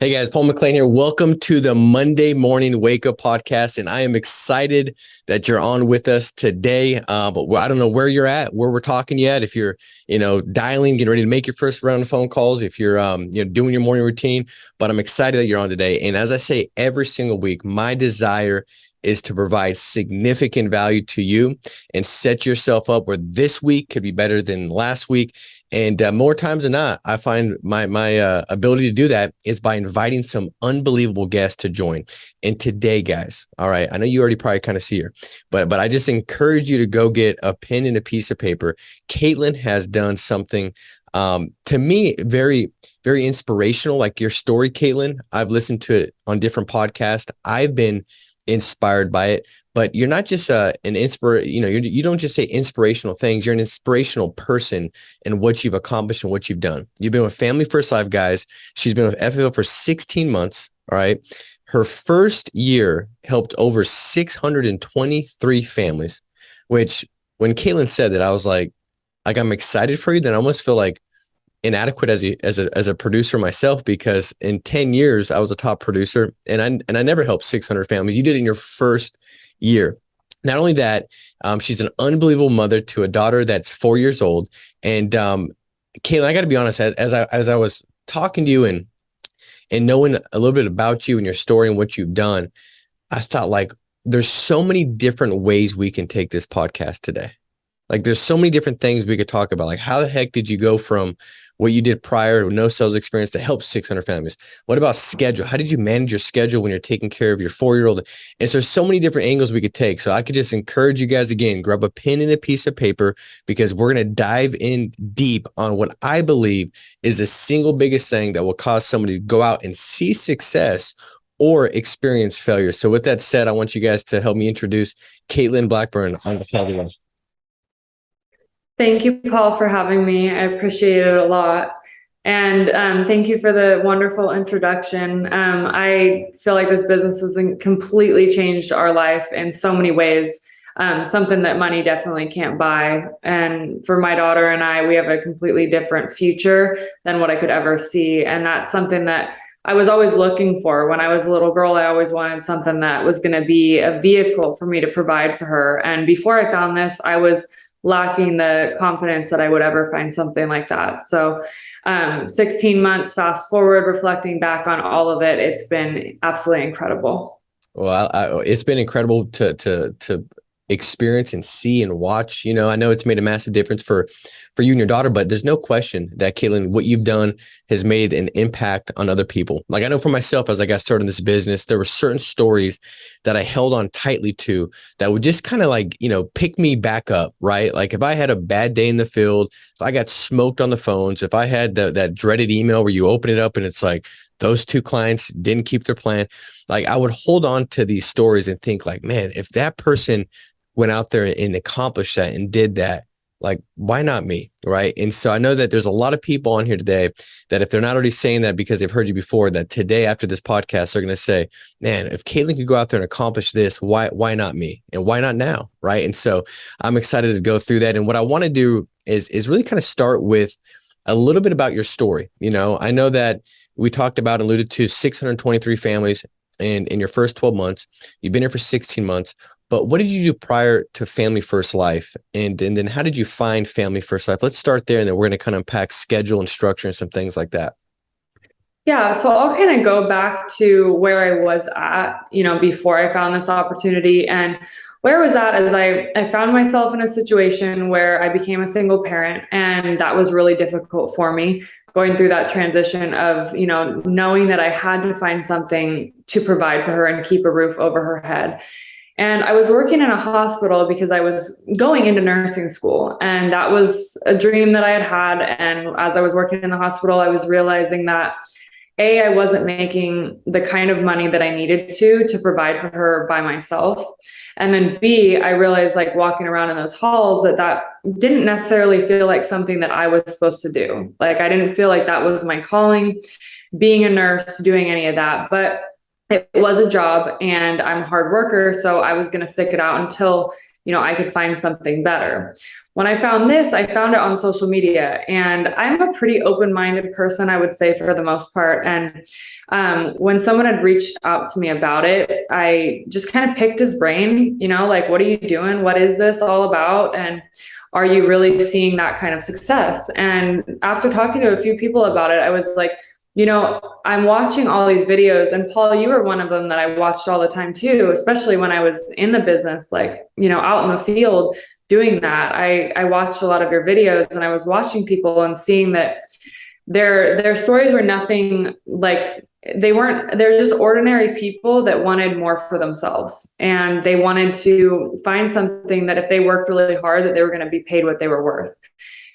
Hey guys, Paul McLean here. Welcome to the Monday Morning Wake Up Podcast. And I am excited that you're on with us today. But I don't know where you're at, where we're talking yet. If you're, dialing, getting ready to make your first round of phone calls, if you're, doing your morning routine, but I'm excited that you're on today. And as I say, every single week, my desire is to provide significant value to you and set yourself up where this week could be better than last week. And more times than not, I find my ability to do that is by inviting some unbelievable guests to join. And today, guys, all right, I know you already probably kind of see her, but I just encourage you to go get a pen and a piece of paper. Katelynn has done something to me very, very inspirational, like your story, Katelynn. I've listened to it on different podcasts. I've been inspired by it. But you're not just an you don't just say inspirational things. You're an inspirational person in what you've accomplished and what you've done. You've been with Family First Life, guys. She's been with FFL for 16 months. All right. Her first year helped over 623 families, which when Katelynn said that, I was like I'm excited for you. Then I almost feel like inadequate as a producer myself, because in 10 years I was a top producer and I never helped 600 families. You did it in your first year. Not only that, she's an unbelievable mother to a daughter that's 4 years old. And Katelynn, I got to be honest, as I was talking to you and knowing a little bit about you and your story and what you've done, I thought like there's so many different ways we can take this podcast today. Like there's so many different things we could talk about. Like how the heck did you go from what you did prior with no sales experience to help 600 families? What about schedule? How did you manage your schedule when you're taking care of your 4-year-old? And so there's so many different angles we could take. So I could just encourage you guys again, grab a pen and a piece of paper, because we're going to dive in deep on what I believe is the single biggest thing that will cause somebody to go out and see success or experience failure. So with that said, I want you guys to help me introduce Katelynn Blackburn on the podcast. Thank you, Paul, for having me. I appreciate it a lot. And thank you for the wonderful introduction. I feel like this business has completely changed our life in so many ways, something that money definitely can't buy. And for my daughter and I, we have a completely different future than what I could ever see. And that's something that I was always looking for. When I was a little girl, I always wanted something that was going to be a vehicle for me to provide for her. And before I found this, I was lacking the confidence that I would ever find something like that. So 16 months, fast forward, reflecting back on all of it, it's been absolutely incredible. Well, it's been incredible to experience and see and watch. I know it's made a massive difference for you and your daughter, but there's no question that, Katelynn, what you've done has made an impact on other people. Like I know for myself, as I got started in this business, there were certain stories that I held on tightly to that would just kind of like, pick me back up, right? Like if I had a bad day in the field, if I got smoked on the phones, if I had that dreaded email where you open it up and it's like, those 2 clients didn't keep their plan, like I would hold on to these stories and think like, man, if that person went out there and accomplished that and did that, like, why not me? Right. And so I know that there's a lot of people on here today that if they're not already saying that because they've heard you before, that today after this podcast, they're going to say, man, if Katelynn could go out there and accomplish this, why not me? And why not now? Right. And so I'm excited to go through that. And what I want to do is really kind of start with a little bit about your story. I know that we talked about, alluded to 623 families in your first 12 months. You've been here for 16 months. But what did you do prior to Family First Life? And then how did you find Family First Life? Let's start there, and then we're going to kind of unpack schedule and structure and some things like that. Yeah, so I'll kind of go back to where I was at, before I found this opportunity. And where I was at is I found myself in a situation where I became a single parent, and that was really difficult for me, going through that transition of, knowing that I had to find something to provide for her and keep a roof over her head. And I was working in a hospital because I was going into nursing school, and that was a dream that I had had. And as I was working in the hospital, I was realizing that A, I wasn't making the kind of money that I needed to provide for her by myself. And then B, I realized, like, walking around in those halls, that didn't necessarily feel like something that I was supposed to do. Like, I didn't feel like that was my calling, being a nurse, doing any of that. But it was a job, and I'm a hard worker. So I was going to stick it out until I could find something better. When I found this, I found it on social media, and I'm a pretty open-minded person, I would say, for the most part. And when someone had reached out to me about it, I just kind of picked his brain, like, what are you doing? What is this all about? And are you really seeing that kind of success? And after talking to a few people about it, I was like, I'm watching all these videos, and Paul, you were one of them that I watched all the time too, especially when I was in the business, like, out in the field doing that. I watched a lot of your videos, and I was watching people and seeing that their stories were nothing like, they're just ordinary people that wanted more for themselves. And they wanted to find something that if they worked really hard, that they were going to be paid what they were worth.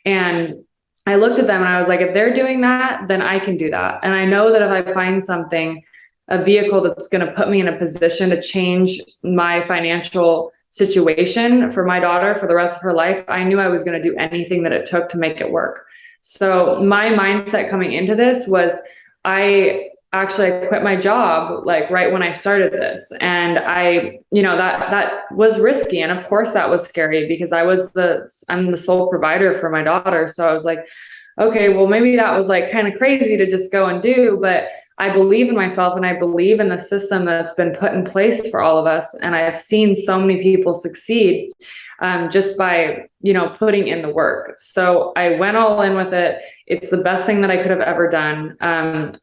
And I looked at them and I was like, if they're doing that, then I can do that. And I know that if I find something, a vehicle that's going to put me in a position to change my financial situation for my daughter for the rest of her life, I knew I was going to do anything that it took to make it work. So my mindset coming into this was, I quit my job like right when I started this. And that was risky. And of course that was scary, because I'm the sole provider for my daughter. So I was like, okay, well, maybe that was like kind of crazy to just go and do, but I believe in myself, and I believe in the system that's been put in place for all of us. And I have seen so many people succeed just by, putting in the work. So I went all in with it. It's the best thing that I could have ever done.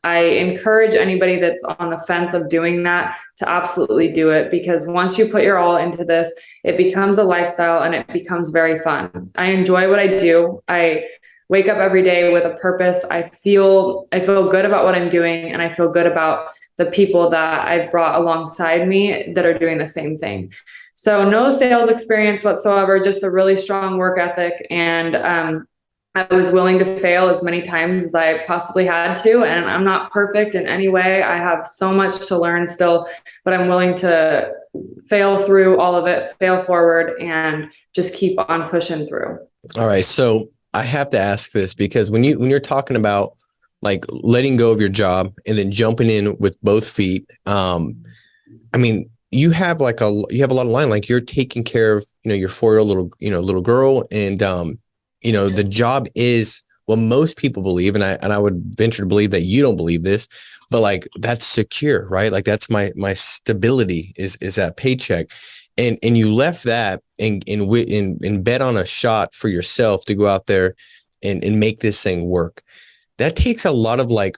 I encourage anybody that's on the fence of doing that to absolutely do it, because once you put your all into this, it becomes a lifestyle and it becomes very fun. I enjoy what I do. I wake up every day with a purpose. I feel good about what I'm doing, and I feel good about the people that I've brought alongside me that are doing the same thing. So no sales experience whatsoever, just a really strong work ethic. And I was willing to fail as many times as I possibly had to. And I'm not perfect in any way. I have so much to learn still, but I'm willing to fail through all of it, fail forward, and just keep on pushing through. All right. So I have to ask this, because when you're talking about like letting go of your job and then jumping in with both feet, you have a lot of line, like you're taking care of, your 4-year-old little girl. And, the job is what most people believe. And I would venture to believe that you don't believe this, but like that's secure, right? Like that's my stability is that paycheck. And you left that and bet on a shot for yourself to go out there and make this thing work. That takes a lot of like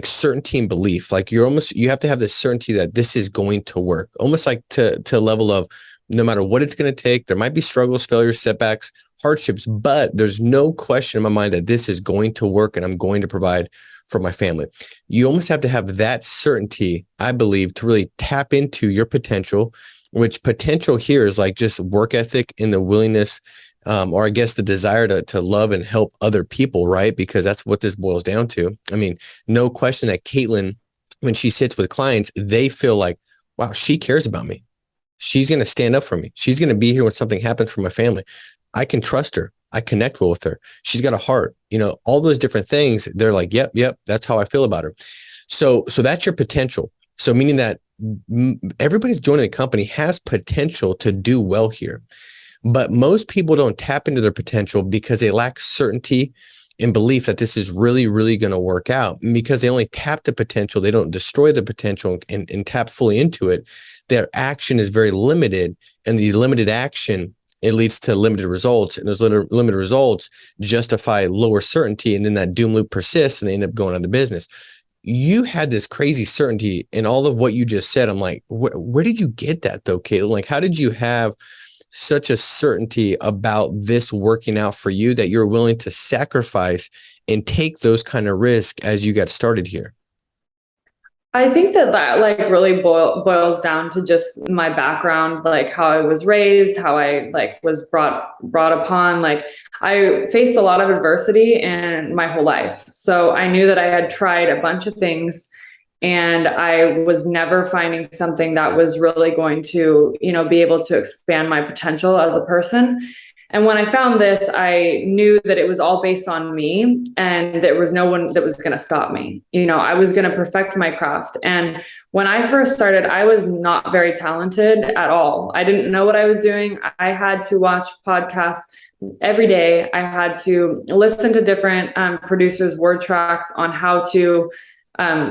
certainty and belief. Like you have to have this certainty that this is going to work, almost like to a level of no matter what it's going to take. There might be struggles, failures, setbacks, hardships, but there's no question in my mind that this is going to work and I'm going to provide for my family. You almost have to have that certainty, I believe, to really tap into your potential, which potential here is like just work ethic and the willingness, or I guess the desire to love and help other people, right? Because that's what this boils down to. I mean, no question that Katelynn, when she sits with clients, they feel like, wow, she cares about me. She's going to stand up for me. She's going to be here when something happens for my family. I can trust her. I connect well with her. She's got a heart, all those different things. They're like, yep, that's how I feel about her. So that's your potential. So meaning that everybody that's joining the company has potential to do well here. But most people don't tap into their potential because they lack certainty and belief that this is really, really going to work out. And because they only tap the potential, they don't destroy the potential and tap fully into it. Their action is very limited, and the limited action, it leads to limited results, and those limited results justify lower certainty, and then that doom loop persists and they end up going out of business. You had this crazy certainty in all of what you just said. I'm like, where did you get that though, Katelynn? Like, how did you have such a certainty about this working out for you that you're willing to sacrifice and take those kind of risks as you got started here? I think that like really boils down to just my background, like how I was raised, how I like was brought upon. Like I faced a lot of adversity in my whole life. So I knew that I had tried a bunch of things, and I was never finding something that was really going to, be able to expand my potential as a person. And when I found this, I knew that it was all based on me and there was no one that was going to stop me. I was going to perfect my craft. And when I first started, I was not very talented at all. I didn't know what I was doing. I had to watch podcasts every day. I had to listen to different producers' word tracks on how to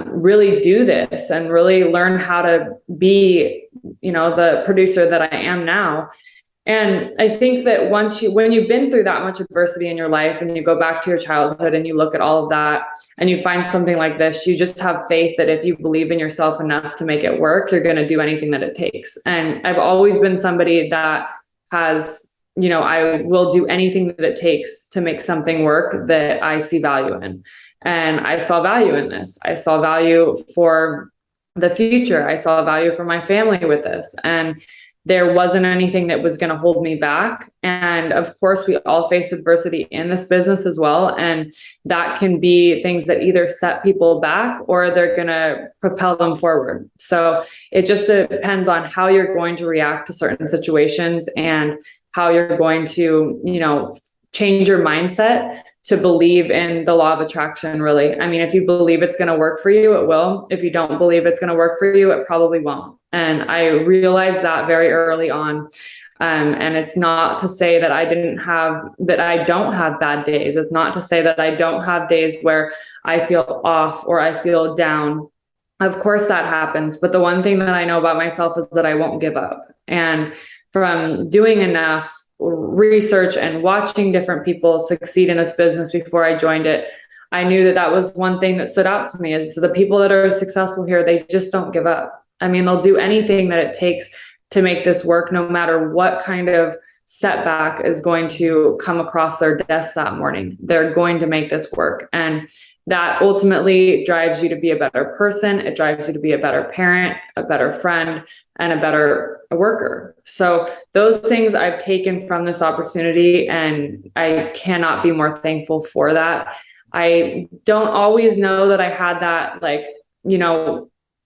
really do this and really learn how to be, the producer that I am now. And I think that when you've been through that much adversity in your life and you go back to your childhood and you look at all of that and you find something like this, you just have faith that if you believe in yourself enough to make it work, you're going to do anything that it takes. And I've always been somebody that has, I will do anything that it takes to make something work that I see value in. And I saw value in this. I saw value for the future. I saw value for my family with this. And there wasn't anything that was going to hold me back. And of course, we all face adversity in this business as well. And that can be things that either set people back or they're going to propel them forward. So it just depends on how you're going to react to certain situations and how you're going to, change your mindset to believe in the law of attraction, really. I mean, if you believe it's going to work for you, it will. If you don't believe it's going to work for you, it probably won't. And I realized that very early on. And it's not to say that I don't have bad days. It's not to say that I don't have days where I feel off or I feel down. Of course that happens. But the one thing that I know about myself is that I won't give up. And from doing enough research and watching different people succeed in this business before I joined it, I knew that was one thing that stood out to me is the people that are successful here, they just don't give up. I mean, they'll do anything that it takes to make this work, no matter what kind of setback is going to come across their desk that morning. They're going to make this work. And that ultimately drives you to be a better person. It drives you to be a better parent, a better friend, and a better worker. So those things I've taken from this opportunity, and I cannot be more thankful for that. I don't always know that I had that,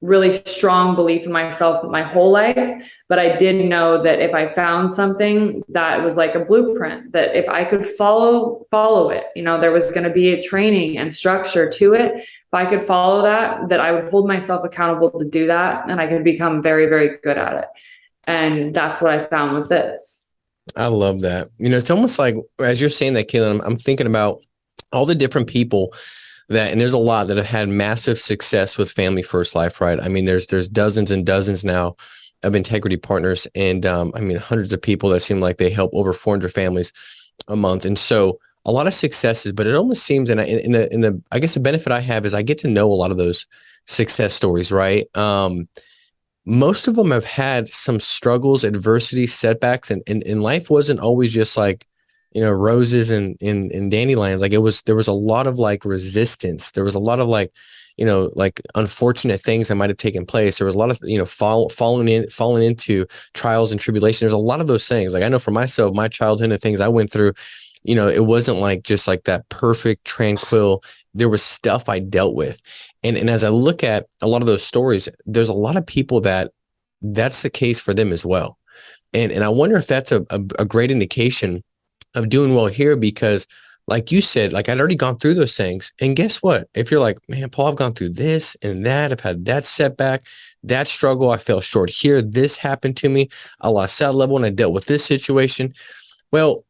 really strong belief in myself my whole life, but I did know that if I found something that was like a blueprint, that if I could follow it, there was going to be a training and structure to it. If I could follow that I would hold myself accountable to do that, and I could become very, very good at it. And that's what I found with this. I love that. It's almost like, as you're saying that, Katelynn, I'm thinking about all the different people and there's a lot that have had massive success with Family First Life, right? I mean, there's dozens and dozens now of integrity partners, and hundreds of people that seem like they help over 400 families a month. And so a lot of successes, but it almost seems, and I guess the benefit I have is I get to know a lot of those success stories, right? Most of them have had some struggles, adversity, setbacks, and life wasn't always just like, roses and dandelions. Like there was a lot of like resistance. There was a lot of like unfortunate things that might've taken place. There was a lot of, falling into trials and tribulation. There's a lot of those things. Like I know for myself, my childhood and things I went through, it wasn't like just like that perfect, tranquil. There was stuff I dealt with. And as I look at a lot of those stories, there's a lot of people that's the case for them as well. And I wonder if that's a great indication of doing well here, because like you said, like I'd already gone through those things. And guess what? If you're like, man, Paul, I've gone through this and that, I've had that setback, that struggle, I fell short here, this happened to me, I lost that level and I dealt with this situation. Well,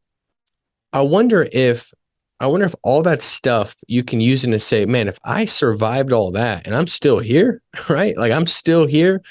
I wonder if all that stuff you can use it to say, man, if I survived all that and I'm still here, right? Like I'm still here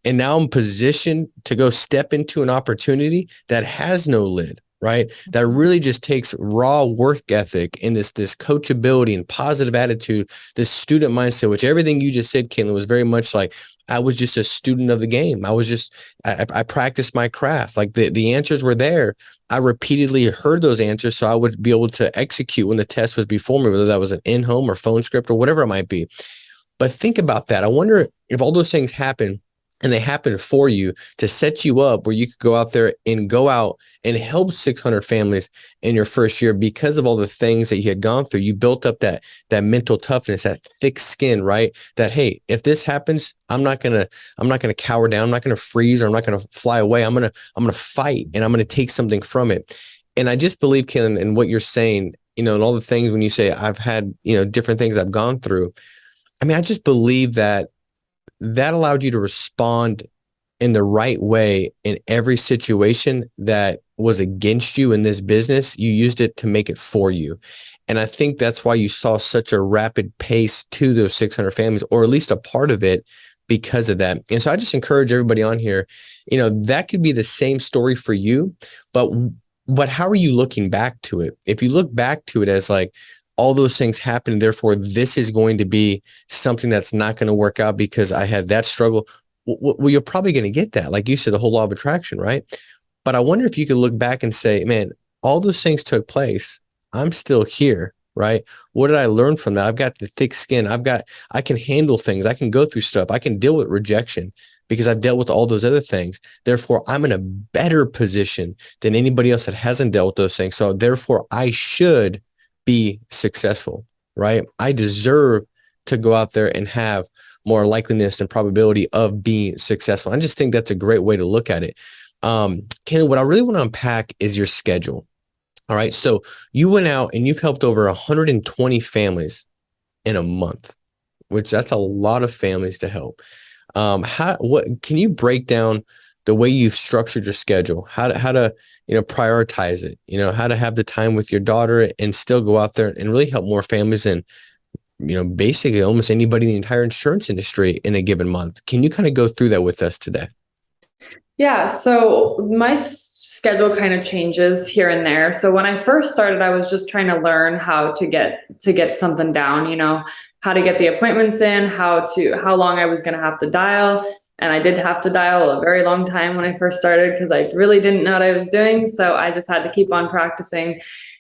and now I'm positioned to go step into an opportunity that has no lid. Right. That really just takes raw work ethic and this coachability and positive attitude, this student mindset, which everything you just said, Katelynn, was very much like I was just a student of the game. I practiced my craft. Like the answers were there. I repeatedly heard those answers so I would be able to execute when the test was before me, whether that was an in-home or phone script or whatever it might be. But think about that. I wonder if all those things happen, and they happen for you to set you up where you could go out there and help 600 families in your first year because of all the things that you had gone through. You built up that mental toughness, that thick skin, right? That, hey, if this happens, I'm not gonna cower down. I'm not gonna freeze, or I'm not gonna fly away. I'm gonna fight, and I'm gonna take something from it. And I just believe, Katelynn, in what you're saying, and all the things when you say I've had, different things I've gone through. I mean, I just believe that allowed you to respond in the right way in every situation that was against you in this business. You used it to make it for you. And I think that's why you saw such a rapid pace to those 600 families, or at least a part of it, because of that. And so I just encourage everybody on here, that could be the same story for you, but how are you looking back to it? If you look back to it as like, all those things happen, therefore this is going to be something that's not going to work out because I had that struggle. Well, you're probably going to get that. Like you said, the whole law of attraction, right? But I wonder if you could look back and say, man, all those things took place. I'm still here, right? What did I learn from that? I've got the thick skin. I can handle things. I can go through stuff. I can deal with rejection because I've dealt with all those other things. Therefore, I'm in a better position than anybody else that hasn't dealt with those things. So therefore, I should be successful, right? I deserve to go out there and have more likeliness and probability of being successful. I just think that's a great way to look at it. Katelynn, what I really want to unpack is your schedule. All right. So you went out and you've helped over 120 families in a month, which that's a lot of families to help. What can you break down the way you've structured your schedule, how to prioritize it, how to have the time with your daughter and still go out there and really help more families and, basically almost anybody in the entire insurance industry in a given month. Can you kind of go through that with us today? Yeah. So my schedule kind of changes here and there. So when I first started, I was just trying to learn how to get something down, how to get the appointments in, how long I was going to have to dial. And I did have to dial a very long time when I first started because I really didn't know what I was doing. So I just had to keep on practicing.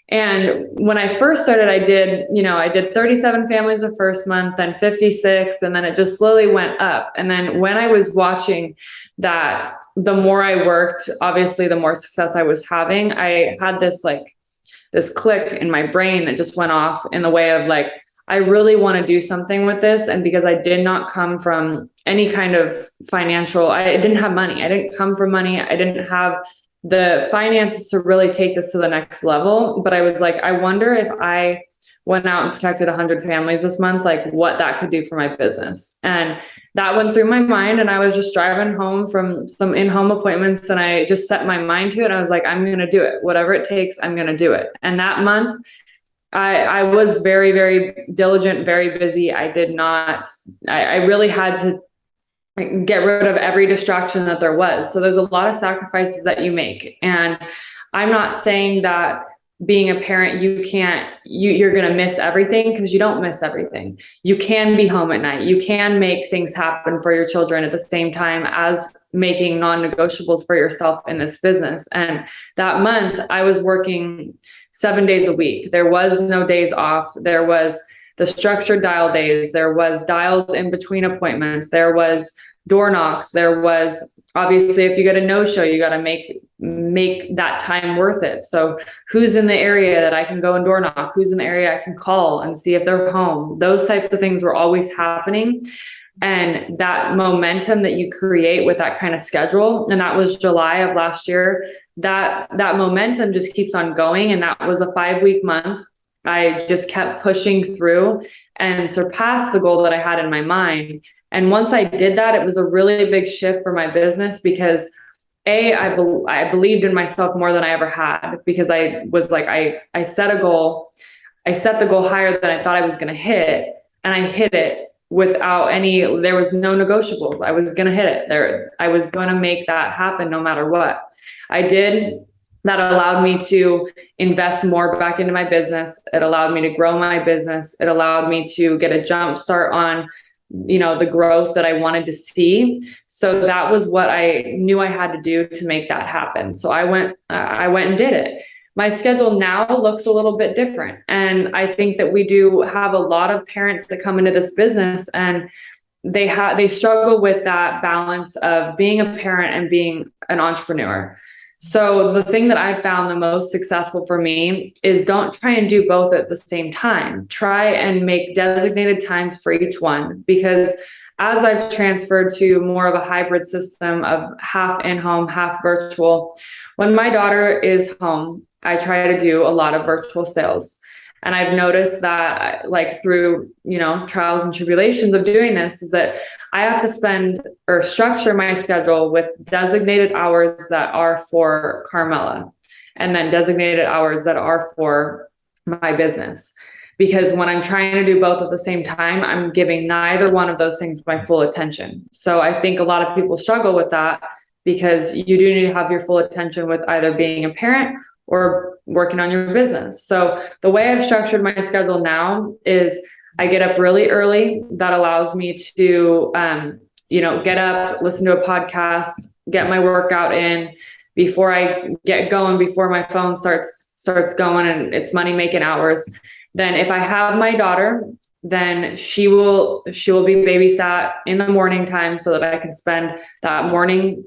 And when I first started, I did 37 families the first month, then 56, and then it just slowly went up. And then when I was watching that, the more I worked, obviously, the more success I was having. I had this click in my brain that just went off in the way of like, I really want to do something with this. And because I did not come from any kind of financial, I didn't have money. I didn't come from money. I didn't have the finances to really take this to the next level. But I was like, I wonder if I went out and protected 100 families this month, like what that could do for my business. And that went through my mind. And I was just driving home from some in-home appointments and I just set my mind to it. I was like, I'm going to do it. Whatever it takes, I'm going to do it. And that month, I was very, very diligent, very busy. I really had to get rid of every distraction that there was. So there's a lot of sacrifices that you make. And I'm not saying that being a parent, you're going to miss everything, because you don't miss everything. You can be home at night. You can make things happen for your children at the same time as making non-negotiables for yourself in this business. And that month I was working 7 days a week. There was no days off. There was the structured dial days. There was dials in between appointments. There was door knocks. There was, obviously, if you get a no-show, you got to make that time worth it. So who's in the area that I can go and door knock? Who's in the area I can call and see if they're home? Those types of things were always happening. And that momentum that you create with that kind of schedule, and that was July of last year, that momentum just keeps on going. And that was a 5-week month. I just kept pushing through and surpassed the goal that I had in my mind. And once I did that, it was a really big shift for my business because I believed in myself more than I ever had, because I was like, I set a goal. I set the goal higher than I thought I was going to hit, and I hit it without there was no negotiables. I was going to hit it there. I was going to make that happen no matter what I did. That allowed me to invest more back into my business. It allowed me to grow my business. It allowed me to get a jump start on, the growth that I wanted to see. So that was what I knew I had to do to make that happen. So I went and did it. My schedule now looks a little bit different. And I think that we do have a lot of parents that come into this business and they struggle with that balance of being a parent and being an entrepreneur. So the thing that I've found the most successful for me is don't try and do both at the same time. Try and make designated times for each one, because as I've transferred to more of a hybrid system of half in-home, half virtual, when my daughter is home, I try to do a lot of virtual sales. And I've noticed that, like, through, trials and tribulations of doing this, is that I have to spend or structure my schedule with designated hours that are for Carmela, and then designated hours that are for my business. Because when I'm trying to do both at the same time, I'm giving neither one of those things my full attention. So I think a lot of people struggle with that, because you do need to have your full attention with either being a parent or working on your business. So the way I've structured my schedule now is I get up really early. That allows me to, get up, listen to a podcast, get my workout in before I get going, before my phone starts going and it's money making hours. Then if I have my daughter, then she will be babysat in the morning time, so that I can spend that morning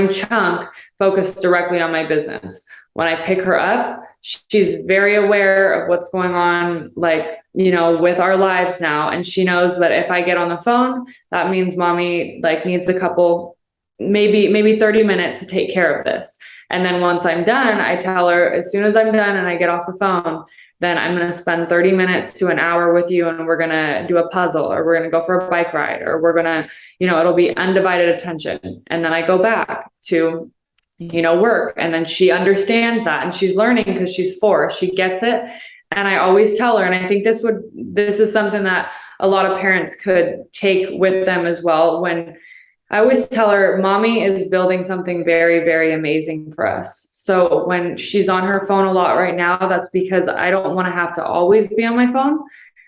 chunk focused directly on my business. When I pick her up, she's very aware of what's going on, with our lives now. And she knows that if I get on the phone, that means mommy needs a couple, maybe 30 minutes to take care of this. And then once I'm done, I tell her, as soon as I'm done and I get off the phone, then I'm going to spend 30 minutes to an hour with you, and we're going to do a puzzle, or we're going to go for a bike ride, or we're going to, it'll be undivided attention. And then I go back to, work. And then she understands that, and she's learning because she's 4, she gets it. And I always tell her, and I think this is something that a lot of parents could take with them as well. When I always tell her, mommy is building something very, very amazing for us. So when she's on her phone a lot right now, that's because I don't want to have to always be on my phone.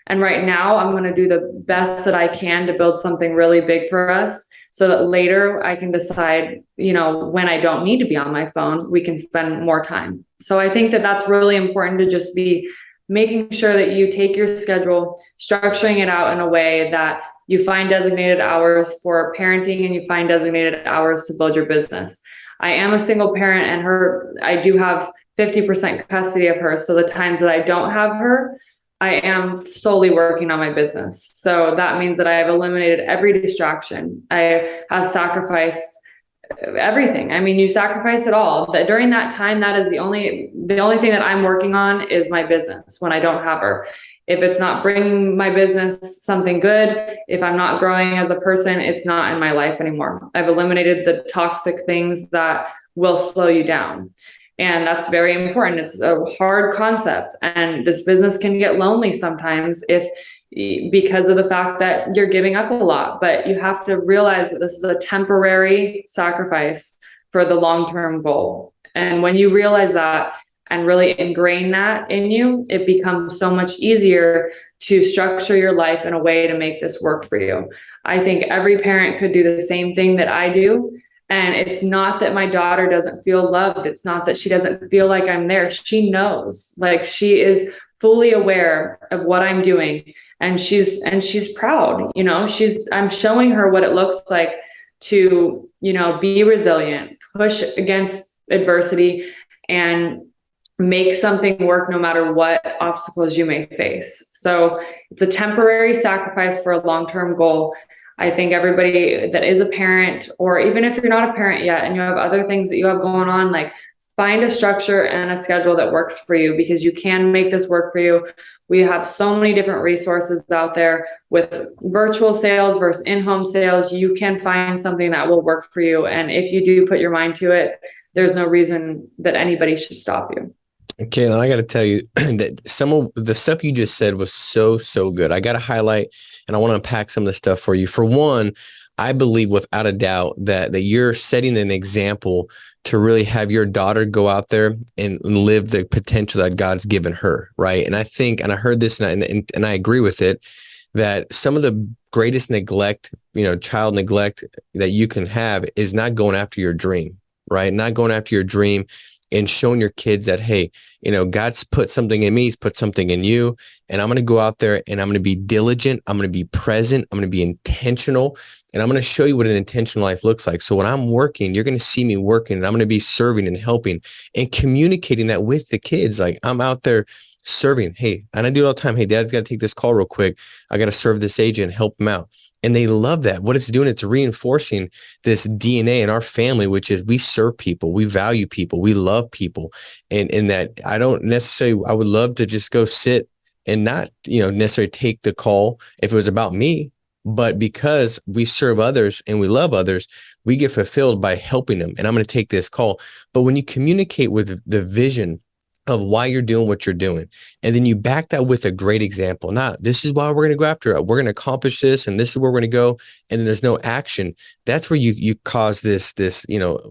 And right now I'm going to do the best that I can to build something really big for us, so that later I can decide, when I don't need to be on my phone, we can spend more time. So I think that that's really important, to just be making sure that you take your schedule, structuring it out in a way that you find designated hours for parenting and you find designated hours to build your business. I am a single parent, and I do have 50% custody of her. So the times that I don't have her, I am solely working on my business. So that means that I have eliminated every distraction. I have sacrificed everything. I mean, you sacrifice it all. That during that time, that is the only thing that I'm working on is my business when I don't have her. If it's not bringing my business something good, if I'm not growing as a person, it's not in my life anymore. I've eliminated the toxic things that will slow you down. And that's very important. It's a hard concept. And this business can get lonely sometimes because of the fact that you're giving up a lot. But you have to realize that this is a temporary sacrifice for the long-term goal. And when you realize that and really ingrain that in you, it becomes so much easier to structure your life in a way to make this work for you. I think every parent could do the same thing that I do. And it's not that my daughter doesn't feel loved. It's not that she doesn't feel like I'm there. She knows, she is fully aware of what I'm doing. And she's proud, I'm showing her what it looks like to, be resilient, push against adversity, and make something work no matter what obstacles you may face. So it's a temporary sacrifice for a long-term goal. I think everybody that is a parent, or even if you're not a parent yet and you have other things that you have going on, find a structure and a schedule that works for you, because you can make this work for you. We have so many different resources out there with virtual sales versus in-home sales. You can find something that will work for you. And if you do put your mind to it, there's no reason that anybody should stop you. Katelynn, I got to tell you that some of the stuff you just said was so, so good. I got to highlight, and I want to unpack some of the stuff for you. For one, I believe without a doubt that you're setting an example to really have your daughter go out there and live the potential that God's given her, right? And I think, and I heard this and I agree with it, that some of the greatest neglect, child neglect that you can have is not going after your dream, right? Not going after your dream and showing your kids that, hey, God's put something in me, he's put something in you, and I'm going to go out there and I'm going to be diligent. I'm going to be present. I'm going to be intentional, and I'm going to show you what an intentional life looks like. So when I'm working, you're going to see me working, and I'm going to be serving and helping and communicating that with the kids. I'm out there serving. Hey, and I do it all the time. Hey, dad's got to take this call real quick. I got to serve this agent, help him out. And they love that. What it's doing, it's reinforcing this DNA in our family, which is we serve people, we value people, we love people. And that I don't necessarily, I would love to just go sit and not, necessarily take the call if it was about me, but because we serve others and we love others, we get fulfilled by helping them. And I'm going to take this call. But when you communicate with the vision of why you're doing what you're doing, and then you back that with a great example. Not, this is why we're going to go after it. We're going to accomplish this, and this is where we're going to go. And then there's no action. That's where you cause this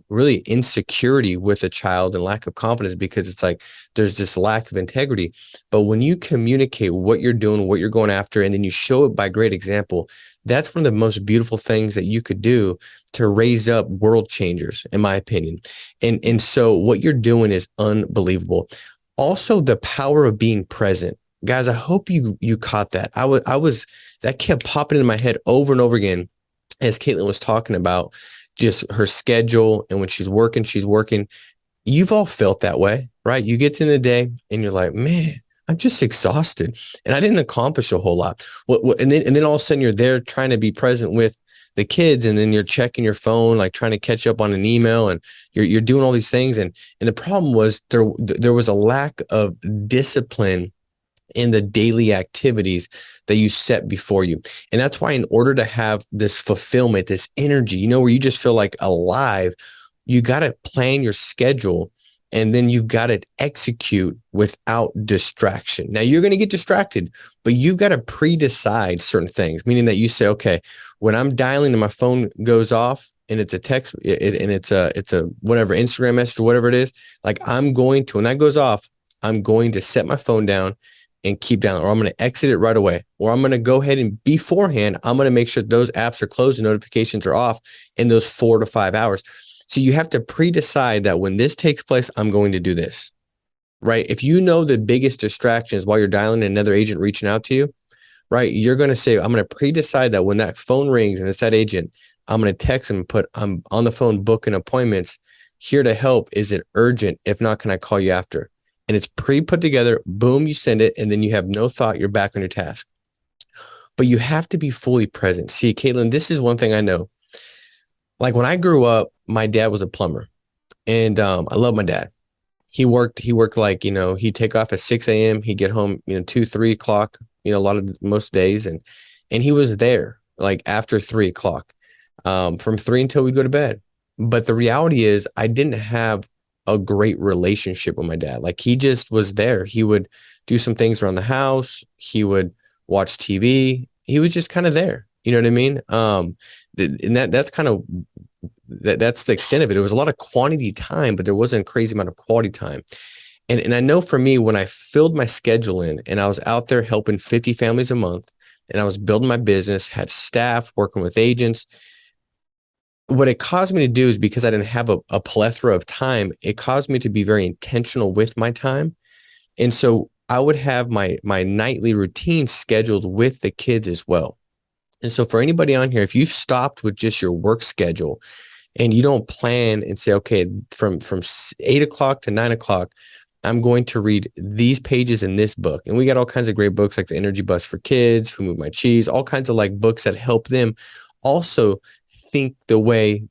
really insecurity with a child and lack of confidence, because it's like there's this lack of integrity. But when you communicate what you're doing, what you're going after, and then you show it by great example, that's one of the most beautiful things that you could do to raise up world changers, in my opinion. And so what you're doing is unbelievable. Also, the power of being present. Guys, I hope you caught that. That kept popping in my head over and over again as Katelynn was talking about just her schedule, and when she's working. You've all felt that way, right? You get to the end of the day and you're like, man, I'm just exhausted and I didn't accomplish a whole lot. And then all of a sudden you're there trying to be present with the kids, and then you're checking your phone, like trying to catch up on an email, and you're doing all these things. And the problem was there was a lack of discipline in the daily activities that you set before you. And that's why, in order to have this fulfillment, this energy, where you just feel like alive, you got to plan your schedule, and then you've got to execute without distraction. Now, you're going to get distracted, but you've got to pre-decide certain things, meaning that you say, okay, when I'm dialing and my phone goes off and it's a text and it's a whatever, Instagram message or whatever it is, like when that goes off, I'm going to set my phone down and keep down, or I'm going to exit it right away, or I'm going to go ahead and beforehand, I'm going to make sure those apps are closed and notifications are off in those 4 to 5 hours. So you have to pre-decide that when this takes place, I'm going to do this, right? If you know the biggest distraction is while you're dialing another agent reaching out to you, right? You're going to say, I'm going to pre-decide that when that phone rings and it's that agent, I'm going to text them and I'm on the phone booking appointments, here to help. Is it urgent? If not, can I call you after? And it's pre-put together, boom, you send it, and then you have no thought, you're back on your task. But you have to be fully present. See, Katelynn, this is one thing I know. Like when I grew up, my dad was a plumber, and I love my dad. He worked like, he'd take off at 6 a.m. He'd get home, 2, 3 o'clock, most days. And he was there like after 3 o'clock, from 3 until we'd go to bed. But the reality is I didn't have a great relationship with my dad. Like, he just was there. He would do some things around the house. He would watch TV. He was just kind of there. You know what I mean? And that's kind of, that's the extent of it. It was a lot of quantity time, but there wasn't a crazy amount of quality time. And I know for me, when I filled my schedule in and I was out there helping 50 families a month, and I was building my business, had staff, working with agents, what it caused me to do is, because I didn't have a plethora of time, it caused me to be very intentional with my time. And so I would have my nightly routine scheduled with the kids as well. And so for anybody on here, if you've stopped with just your work schedule and you don't plan and say, okay, from 8 o'clock to 9 o'clock, I'm going to read these pages in this book. And we got all kinds of great books like The Energy Bus for Kids, Who Moved My Cheese, all kinds of like books that help them also think the way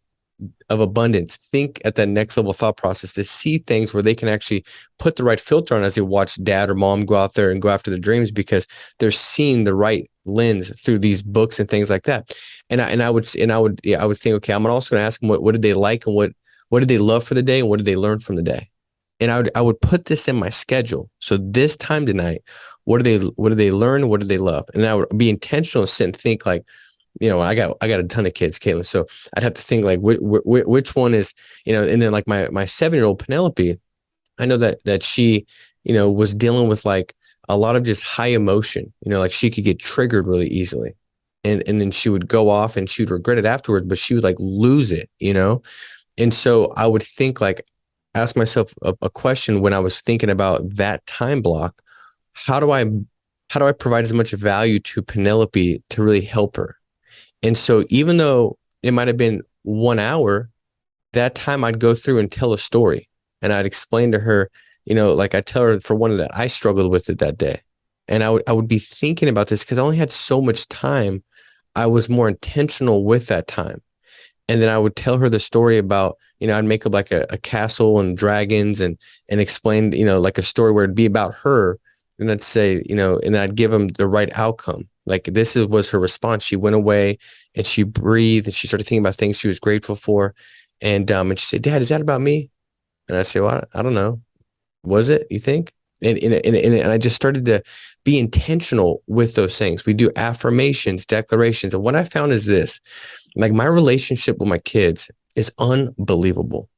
of abundance, think at that next level thought process, to see things where they can actually put the right filter on as they watch dad or mom go out there and go after their dreams, because they're seeing the right lens through these books and things like that. And I would think, okay, I'm also going to ask them what did they like, and what did they love for the day, and what did they learn from the day. And I would put this in my schedule. So this time tonight, what do they learn? What do they love? And I would be intentional and sit and think like, I got a ton of kids, Katelynn. So I'd have to think like, which one is, and then like my 7-year-old Penelope, I know that she, was dealing with like a lot of just high emotion, like she could get triggered really easily. And then she would go off and she would regret it afterwards, but she would like lose it, And so I would think like, ask myself a question when I was thinking about that time block. How do I provide as much value to Penelope to really help her? And so even though it might have been 1 hour, that time I'd go through and tell a story, and I'd explain to her, like I tell her for one that I struggled with it that day. And I would be thinking about this because I only had so much time. I was more intentional with that time. And then I would tell her the story about, I'd make up like a castle and dragons and explain, like a story where it'd be about her. And I'd say, and I'd give them the right outcome. Like was her response. She went away and she breathed and she started thinking about things she was grateful for. And she said, Dad, is that about me? And I say, well, I don't know. Was it, you think? And I just started to be intentional with those things. We do affirmations, declarations. And what I found is this, like my relationship with my kids is unbelievable.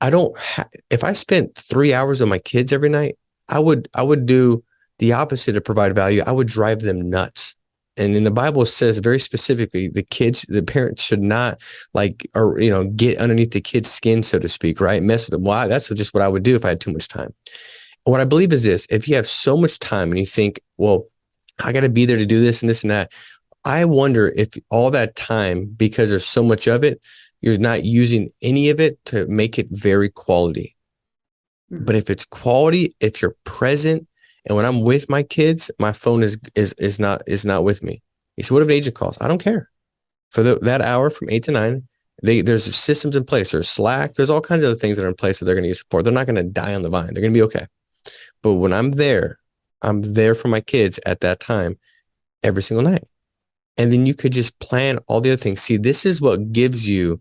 If I spent 3 hours with my kids every night, I would do the opposite of provide value. I would drive them nuts. And in the Bible, it says very specifically, the parents should not get underneath the kid's skin, so to speak, right? Mess with them. Why? That's just what I would do if I had too much time. What I believe is this: if you have so much time and you think, well, I got to be there to do this and this and that, I wonder if all that time, because there's so much of it, you're not using any of it to make it very quality. Mm-hmm. But if it's quality, if you're present, and when I'm with my kids, my phone is not with me. You say, what if an agent calls? I don't care. For that hour from 8 to 9, there's systems in place. There's Slack. There's all kinds of other things that are in place that they're going to get support. They're not going to die on the vine. They're going to be okay. But when I'm there for my kids at that time every single night. And then you could just plan all the other things. See, this is what gives you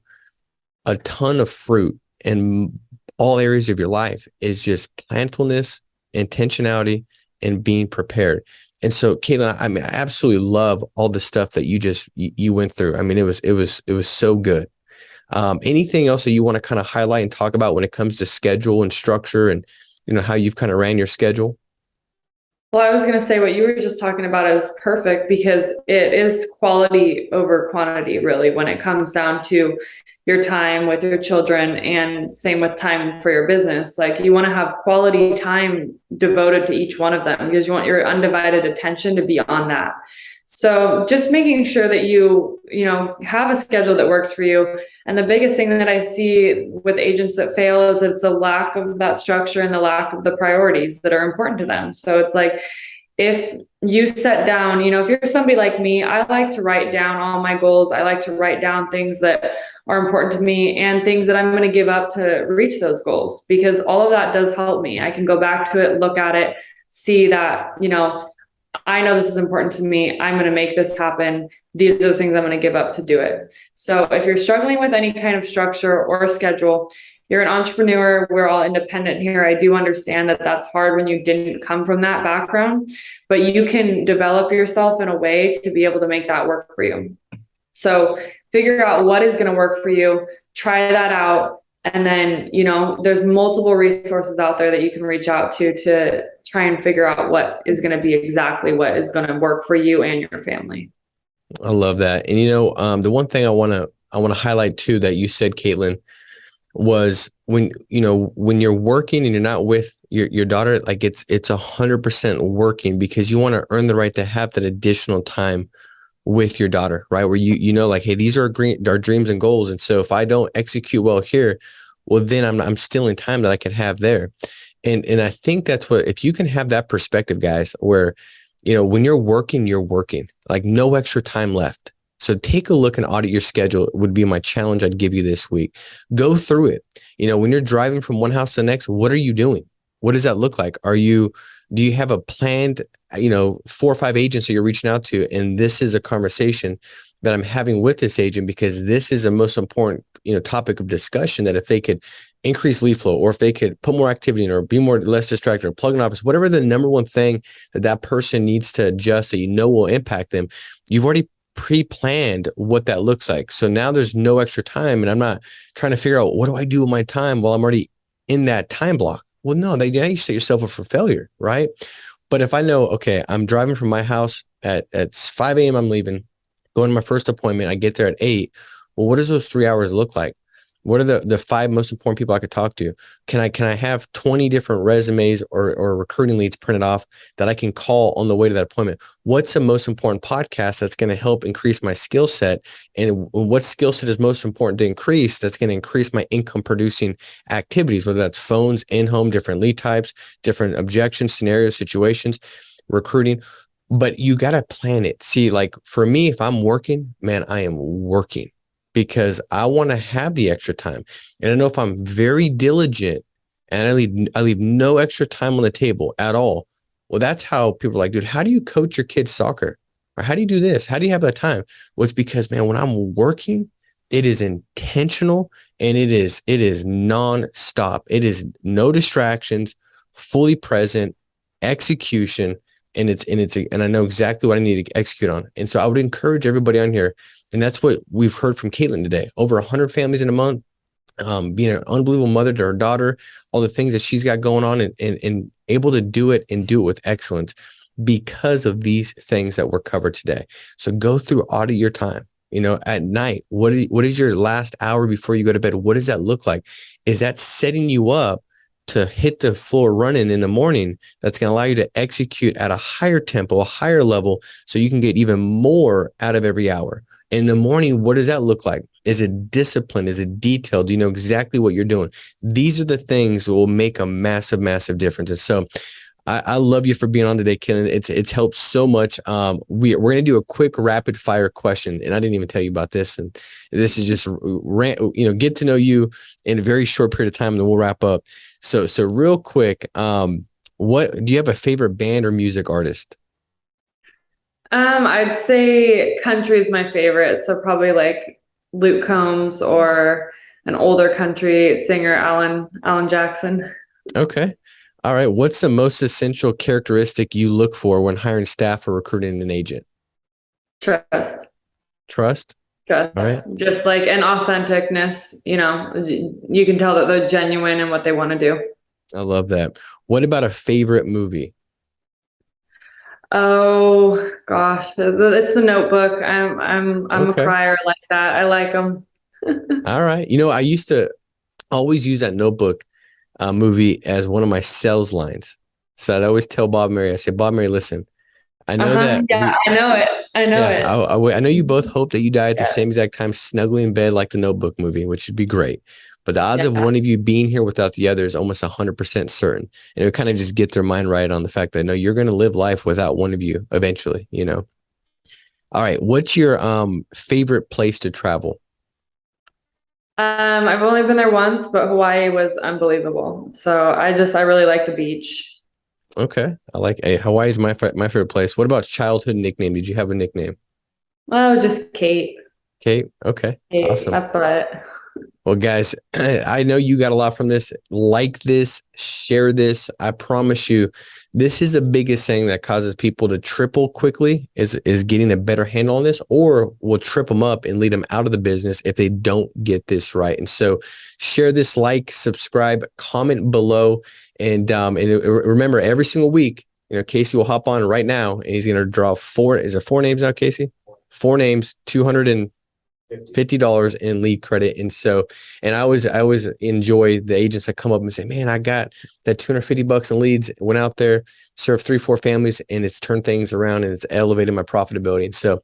a ton of fruit in all areas of your life, is just planfulness, intentionality, and being prepared. And so, Katelynn, I absolutely love all the stuff that you went through. I mean, it was so good. Anything else that you want to kind of highlight and talk about when it comes to schedule and structure and, how you've kind of ran your schedule? Well, I was going to say what you were just talking about is perfect, because it is quality over quantity, really, when it comes down to your time with your children, and same with time for your business. Like, you want to have quality time devoted to each one of them, because you want your undivided attention to be on that. So just making sure that you have a schedule that works for you. And the biggest thing that I see with agents that fail is that it's a lack of that structure and the lack of the priorities that are important to them. So it's like, if you set down, if you're somebody like me, I like to write down all my goals. I like to write down things that are important to me and things that I'm going to give up to reach those goals, because all of that does help me. I can go back to it, look at it, see that, I know this is important to me. I'm going to make this happen. These are the things I'm going to give up to do it. So if you're struggling with any kind of structure or schedule, you're an entrepreneur. We're all independent here. I do understand that that's hard when you didn't come from that background, but you can develop yourself in a way to be able to make that work for you. So figure out what is going to work for you. Try that out. And then, there's multiple resources out there that you can reach out to try and figure out what is going to be exactly what is going to work for you and your family. I love that. And, the one thing I want to highlight too, that you said, Katelynn, was when you're working and you're not with your daughter, like it's 100% working, because you want to earn the right to have that additional time with your daughter, right? Where like, hey, these are our dreams and goals. And so if I don't execute well here, well, then I'm stealing time that I could have there. And I think that's what, if you can have that perspective, guys, where, when you're working, like no extra time left. So take a look and audit your schedule would be my challenge I'd give you this week. Go through it. When you're driving from one house to the next, what are you doing? What does that look like? Do you have a planned, 4 or 5 agents that you're reaching out to? And this is a conversation that I'm having with this agent, because this is the most important, topic of discussion, that if they could increase lead flow, or if they could put more activity in, or be less distracted, or plug in office, whatever the number one thing that person needs to adjust that will impact them, you've already pre-planned what that looks like. So now there's no extra time, and I'm not trying to figure out what do I do with my time while I'm already in that time block. Well, no, now you set yourself up for failure, right? But if I know, okay, I'm driving from my house at 5 a.m., I'm leaving, going to my first appointment, I get there at 8. Well, what does those 3 hours look like? What are the five most important people I could talk to? Can I have 20 different resumes or recruiting leads printed off that I can call on the way to that appointment? What's the most important podcast that's going to help increase my skill set? And what skill set is most important to increase that's going to increase my income producing activities, whether that's phones, in-home, different lead types, different objections, scenarios, situations, recruiting. But you got to plan it. See, like for me, if I'm working, man, I am working, because I want to have the extra time. And I know if I'm very diligent and I leave no extra time on the table at all. Well, that's how people are like, dude, how do you coach your kids soccer? Or how do you do this? How do you have that time? Well, it's because, man, when I'm working, it is intentional and it is nonstop. It is no distractions, fully present, execution, and I know exactly what I need to execute on. And so I would encourage everybody on here. And that's what we've heard from Katelynn today. Over 100 families in a month, being an unbelievable mother to her daughter, all the things that she's got going on, and able to do it and do it with excellence because of these things that were covered today. So go through, audit your time. At night, what is your last hour before you go to bed? What does that look like? Is that setting you up to hit the floor running in the morning? That's going to allow you to execute at a higher tempo, a higher level, so you can get even more out of every hour. In the morning, what does that look like? Is it disciplined? Is it detailed? Do you know exactly what you're doing? These are the things that will make a massive, massive difference. And so I love you for being on today, Katelynn. It's helped so much. We're going to do a quick rapid fire question. And I didn't even tell you about this. And this is just, get to know you in a very short period of time, and then we'll wrap up. So real quick, what do you have a favorite band or music artist? I'd say country is my favorite. So probably like Luke Combs or an older country singer, Alan Jackson. Okay. All right. What's the most essential characteristic you look for when hiring staff or recruiting an agent? Trust. Trust. All right. Just like an authenticness, you can tell that they're genuine in what they want to do. I love that. What about a favorite movie? Oh gosh, it's The Notebook. I'm a crier like that. I like them. All right. I used to always use that Notebook movie as one of my sales lines. So I'd always tell Bob and Mary, I say, Bob and Mary, listen, I know that. Yeah, I know it. I know it. I know you both hope that you die at the same exact time, snugly in bed like the Notebook movie, which would be great. But the odds of one of you being here without the other is almost 100% certain. And it kind of just get their mind right on the fact that, no, you're going to live life without one of you eventually, All right. What's your favorite place to travel? I've only been there once, but Hawaii was unbelievable. So I really like the beach. Okay. Hawaii is my favorite place. What about childhood nickname? Did you have a nickname? Oh, just Kate. Kate. Okay. Kate, awesome. That's about it. Well, guys, I know you got a lot from this. Like this, share this. I promise you, this is the biggest thing that causes people to triple quickly is getting a better handle on this, or will trip them up and lead them out of the business if they don't get this right. And so share this, like, subscribe, comment below. And remember, every single week, Casey will hop on right now and he's going to draw four names now, Casey? 4 names, $250 in lead credit. And so, and I always enjoy the agents that come up and say, man, I got that $250 in leads, went out there, served 3-4 families, and it's turned things around and it's elevated my profitability. And so,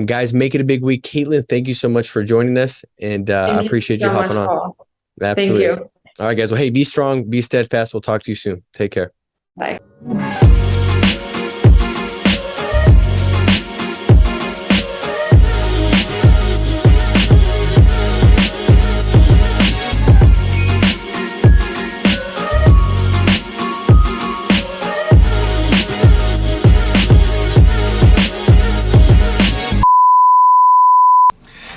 guys, make it a big week. Katelynn, thank you so much for joining us. And I appreciate you hopping on. Paul. Absolutely. Thank you. All right, guys. Well, hey, be strong, be steadfast. We'll talk to you soon. Take care. Bye.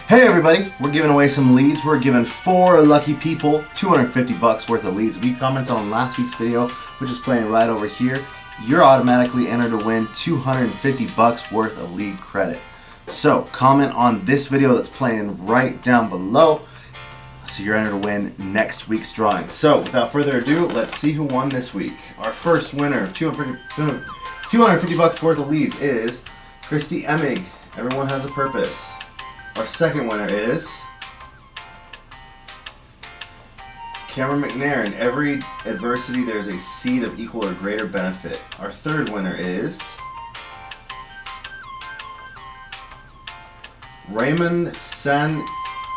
Hey everybody, we're giving away some leads. We're giving 4 lucky people $250 worth of leads. If you commented on last week's video, which is playing right over here, you're automatically entered to win $250 worth of lead credit. So comment on this video that's playing right down below, so you're entered to win next week's drawing. So without further ado, let's see who won this week. Our first winner of $250 worth of leads is Christy Emig. Everyone has a purpose. Our second winner is Cameron McNair, in every adversity there's a seed of equal or greater benefit. Our third winner is Raymond San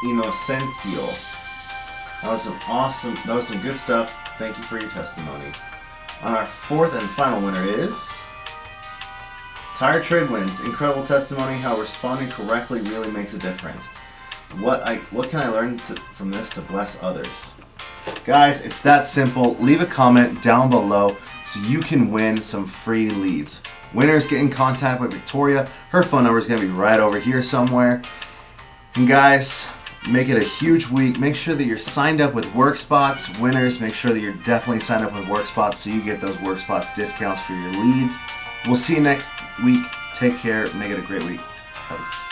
Inocencio. That was some good stuff. Thank you for your testimony. And our fourth and final winner is Tire Trade Wins. Incredible testimony, how responding correctly really makes a difference. What can I learn from this to bless others? Guys, it's that simple. Leave a comment down below so you can win some free leads. Winners, get in contact with Victoria. Her phone number is going to be right over here somewhere. And guys, make it a huge week. Make sure that you're signed up with WorkSpots. Winners, make sure that you're definitely signed up with WorkSpots so you get those WorkSpots discounts for your leads. We'll see you next week. Take care. Make it a great week. Bye.